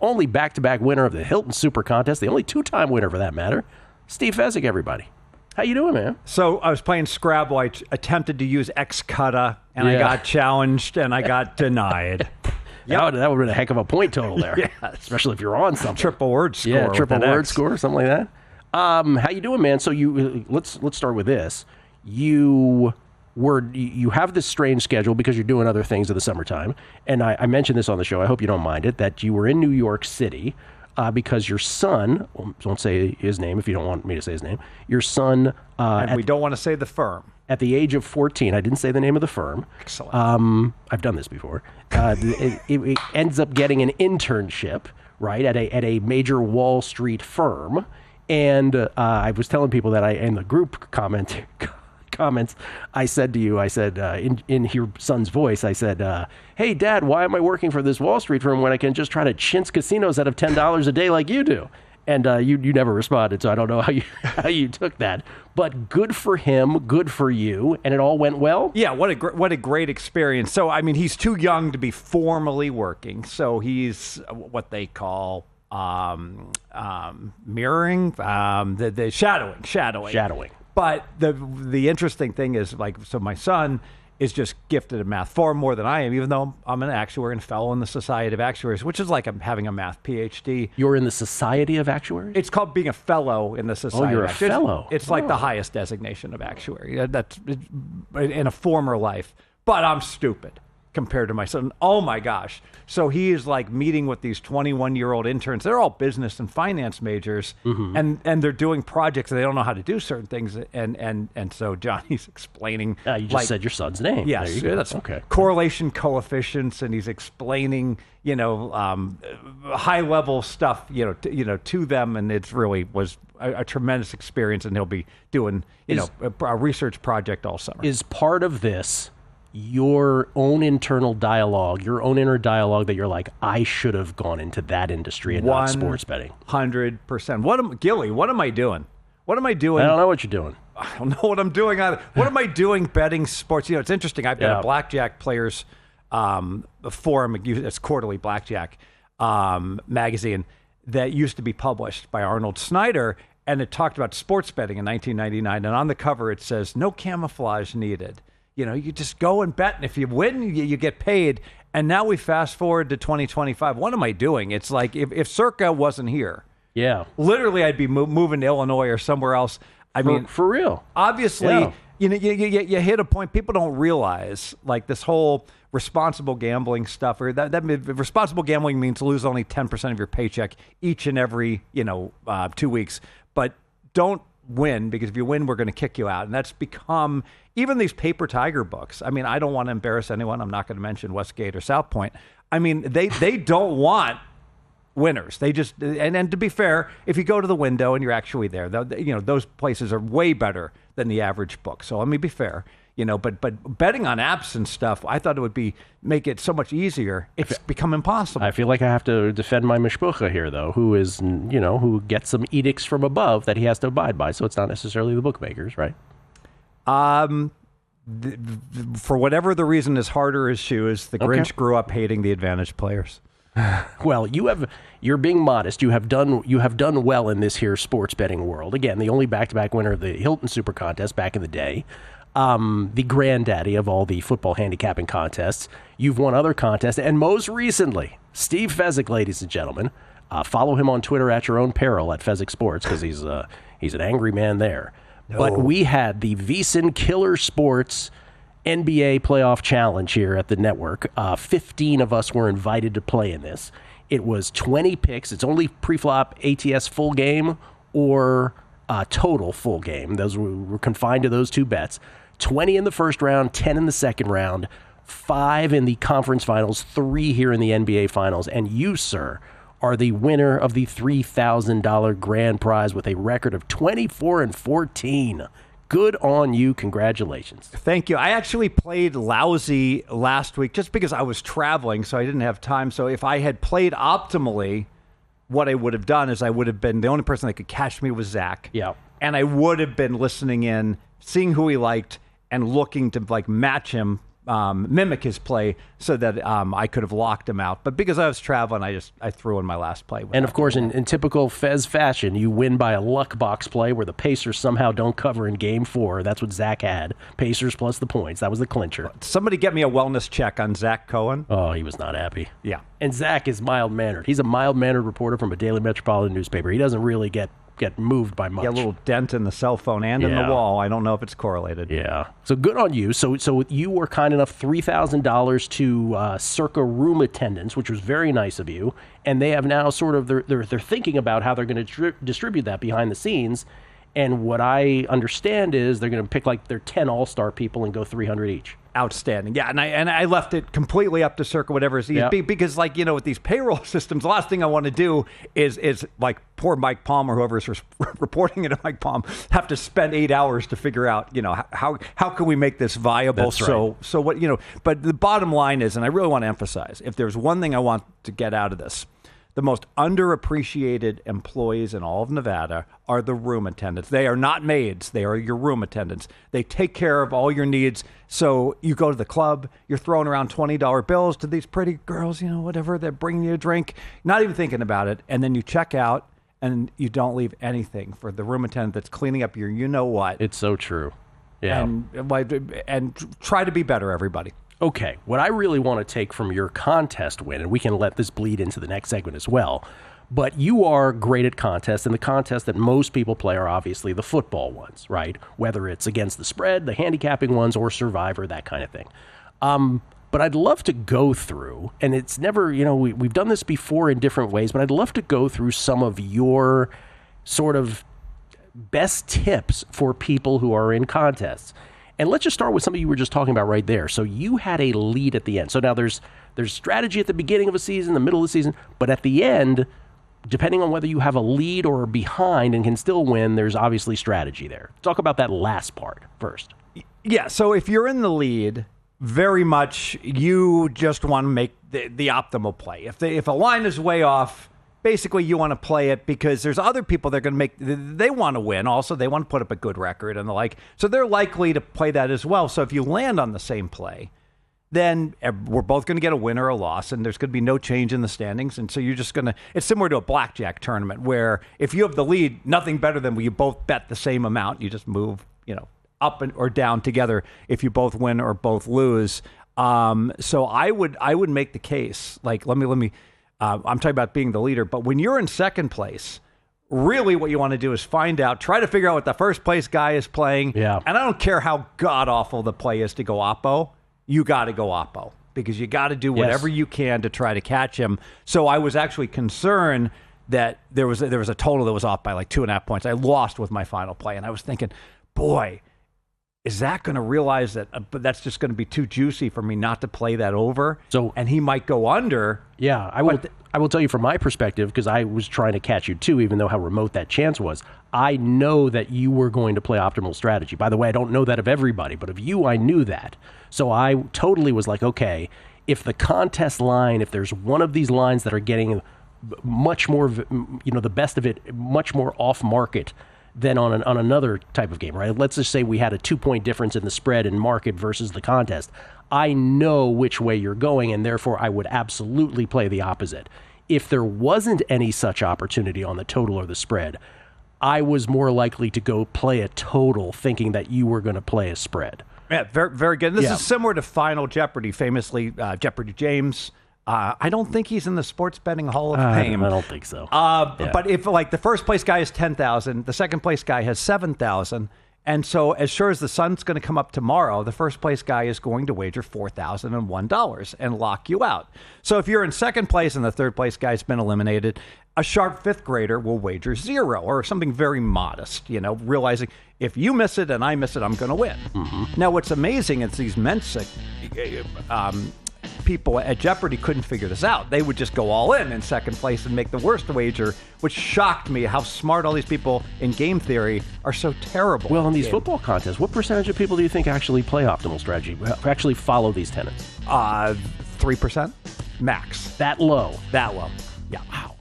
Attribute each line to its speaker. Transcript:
Speaker 1: only back-to-back winner of the Hilton Super Contest, the only two-time winner for that matter, Steve Fezzik, everybody. How you doing, man?
Speaker 2: So I was playing Scrabble. I attempted to use X-Cutta, and I got challenged, and I got denied.
Speaker 1: That would have been a heck of a point total there.
Speaker 2: Yes.
Speaker 1: Especially if you're on something.
Speaker 2: Triple word score.
Speaker 1: Yeah, triple word score, something like that. How you doing, man? So let's start with this. You have this strange schedule because you're doing other things in the summertime. And I mentioned this on the show. I hope you don't mind it, that you were in New York City because your son, don't say his name if you don't want me to say his name, your son...
Speaker 2: and we don't want to say the firm.
Speaker 1: At the age of 14, I didn't say the name of the firm.
Speaker 2: Excellent.
Speaker 1: I've done this before. It ends up getting an internship, right, at a major Wall Street firm. And I was telling people that in the group comments, I said to you, in your son's voice, I said, hey, Dad, why am I working for this Wall Street firm when I can just try to chintz casinos out of $10 a day like you do? And you never responded, so I don't know how you took that. But good for him, good for you, and it all went well?
Speaker 2: Yeah, what a great experience. So, I mean, he's too young to be formally working, so he's what they call mirroring, the shadowing. But the interesting thing is, so my son is just gifted in math far more than I am, even though I'm an actuary and fellow in the Society of Actuaries, which is like I'm having a math PhD.
Speaker 1: You're in the Society of Actuaries?
Speaker 2: It's called being a fellow in the Society.
Speaker 1: Oh, you're a fellow.
Speaker 2: It's like the highest designation of actuary. That's in a former life. But I'm stupid compared to my son. Oh my gosh. So he is like meeting with these 21-year-old interns. They're all business and finance majors, and they're doing projects and they don't know how to do certain things. And so Johnny's explaining.
Speaker 1: You just said your son's name.
Speaker 2: Yes, that's okay. Correlation coefficients, and he's explaining, high level stuff, to them, and it's really was a tremendous experience. And he'll be doing, a research project all summer.
Speaker 1: Is part of this your own internal dialogue, your own inner dialogue that you're like, I should have gone into that industry and not sports betting?
Speaker 2: 100%. Gilly, what am I doing? What am I doing?
Speaker 1: I don't know what you're doing.
Speaker 2: I don't know what I'm doing. What am I doing betting sports? It's interesting. I've got a blackjack players forum. It's quarterly blackjack magazine that used to be published by Arnold Snyder, and it talked about sports betting in 1999. And on the cover, it says, no camouflage needed. You just go and bet, and if you win, you get paid. And now we fast forward to 2025. What am I doing? It's like if Circa wasn't here, literally I'd be moving to Illinois or somewhere else. I mean,
Speaker 1: for real.
Speaker 2: Obviously, you hit a point. People don't realize like this whole responsible gambling stuff, or that responsible gambling means lose only 10% of your paycheck each and every 2 weeks, but don't win, because if you win, we're going to kick you out. And that's become even these paper tiger books. I mean, I don't want to embarrass anyone. I'm not going to mention Westgate or South Point. I mean, they don't want winners. They just, and to be fair, if you go to the window and you're actually there, those places are way better than the average book. So let me be fair. But betting on apps and stuff, I thought it would make it so much easier. It's become impossible.
Speaker 1: I feel like I have to defend my mishpucha here, though, who gets some edicts from above that he has to abide by. So it's not necessarily the bookmakers, right?
Speaker 2: For whatever the reason is harder as shoes, the Grinch grew up hating the advantage players.
Speaker 1: Well, you're being modest. You have done well in this here sports betting world. Again, the only back-to-back winner of the Hilton Super Contest back in the day. The granddaddy of all the football handicapping contests. You've won other contests, and most recently, Steve Fezzik, ladies and gentlemen. Follow him on Twitter at your own peril at Fezzik Sports, because he's an angry man there. No. But we had the VSiN Killer Sports NBA Playoff Challenge here at the network. 15 of us were invited to play in this. It was 20 picks. It's only pre-flop ATS full game or total full game. Those were confined to those two bets. 20 in the first round, 10 in the second round, 5 in the conference finals, 3 here in the NBA finals. And you, sir, are the winner of the $3,000 grand prize with a record of 24-14. Good on you. Congratulations.
Speaker 2: Thank you. I actually played lousy last week just because I was traveling, so I didn't have time. So if I had played optimally, what I would have done is I would have been, the only person that could catch me was Zach.
Speaker 1: Yeah.
Speaker 2: And I would have been listening in, seeing who he liked, and looking to like match him mimic his play so that I could have locked him out. But because I was traveling, I threw in my last play.
Speaker 1: And of course, in typical Fez fashion, you win by a luck box play where the Pacers somehow don't cover in Game 4. That's what Zach had. Pacers plus the points. That was the clincher.
Speaker 2: Somebody get me a wellness check on Zach Cohen.
Speaker 1: Oh, he was not happy.
Speaker 2: Yeah.
Speaker 1: And Zach is mild-mannered. He's a mild-mannered reporter from a daily metropolitan newspaper. He doesn't really get moved by much.
Speaker 2: Yeah, a little dent in the cell phone and in the wall. I don't know if it's correlated.
Speaker 1: Yeah. So good on you. So you were kind enough $3,000 to Circa room attendants, which was very nice of you. And they have now sort of they're thinking about how they're going to distribute that behind the scenes. And what I understand is they're going to pick like their 10 all-star people and go 300 each.
Speaker 2: Outstanding. Yeah, and I left it completely up to Circa, whatever it is. Because, like, with these payroll systems, the last thing I want to do is like poor Mike Palm or whoever's reporting it to Mike Palm have to spend 8 hours to figure out, how can we make this viable?
Speaker 1: That's right.
Speaker 2: So what, but the bottom line is, and I really want to emphasize, if there's one thing I want to get out of this, the most underappreciated employees in all of Nevada are the room attendants. They are not maids. They are your room attendants. They take care of all your needs. So you go to the club, you're throwing around $20 bills to these pretty girls, whatever, they're bringing you a drink, not even thinking about it. And then you check out and you don't leave anything for the room attendant that's cleaning up your you-know-what.
Speaker 1: It's so true. Yeah.
Speaker 2: And try to be better, everybody.
Speaker 1: Okay, what I really want to take from your contest win, and we can let this bleed into the next segment as well, but you are great at contests, and the contests that most people play are obviously the football ones, right? Whether it's against the spread, the handicapping ones, or Survivor, that kind of thing. But I'd love to go through, and it's never, we've done this before in different ways, but I'd love to go through some of your sort of best tips for people who are in contests. And let's just start with something you were just talking about right there. So you had a lead at the end. So now there's strategy at the beginning of a season, the middle of the season, but at the end, depending on whether you have a lead or are behind and can still win, there's obviously strategy there. Talk about that last part first.
Speaker 2: Yeah, so if you're in the lead, very much you just want to make the optimal play. If a line is way off, basically you want to play it because there's other people that are going to they want to win also. They want to put up a good record and the like. So they're likely to play that as well. So if you land on the same play, then we're both going to get a win or a loss, and there's going to be no change in the standings. And so you're just going to, it's similar to a blackjack tournament where if you have the lead, nothing better than when you both bet the same amount. You just move, up or down together if you both win or both lose. So I would make the case, like, let me I'm talking about being the leader, but when you're in second place, really what you want to do is try to figure out what the first place guy is playing.
Speaker 1: Yeah.
Speaker 2: And I don't care how god-awful the play is to go oppo. You got to go oppo because you got to do whatever you can to try to catch him. So I was actually concerned that there was a total that was off by like 2.5 points. I lost with my final play, and I was thinking, boy, is Zach going to realize that but that's just going to be too juicy for me not to play that over? And he might go under.
Speaker 1: Yeah, I will tell you from my perspective, because I was trying to catch you too, even though how remote that chance was. I know that you were going to play optimal strategy. By the way, I don't know that of everybody, but of you, I knew that. So I totally was like, okay, if the contest line, if there's one of these lines that are getting much more, the best of it, much more off market than on another type of game, right? Let's just say we had a 2-point difference in the spread and market versus the contest. I know which way you're going, and therefore I would absolutely play the opposite. If there wasn't any such opportunity on the total or the spread, I was more likely to go play a total thinking that you were going to play a spread.
Speaker 2: Yeah, very, very good. And this is similar to Final Jeopardy, famously Jeopardy James. I don't think he's in the Sports Betting Hall of Fame.
Speaker 1: I don't think so.
Speaker 2: But if like the first place guy is 10,000, the second place guy has 7,000, and so as sure as the sun's going to come up tomorrow, the first place guy is going to wager $4,001 and lock you out. So if you're in second place and the third place guy's been eliminated, a sharp fifth grader will wager 0 or something very modest, realizing if you miss it and I miss it, I'm going to win. Mm-hmm. Now, what's amazing is these Mensa people at Jeopardy couldn't figure this out. They would just go all in second place and make the worst wager, which shocked me how smart all these people in game theory are so terrible.
Speaker 1: Well, in these football contests, what percentage of people do you think actually play optimal strategy, actually follow these tenets?
Speaker 2: 3% max.
Speaker 1: That low?
Speaker 2: That low. Yeah.
Speaker 1: Wow.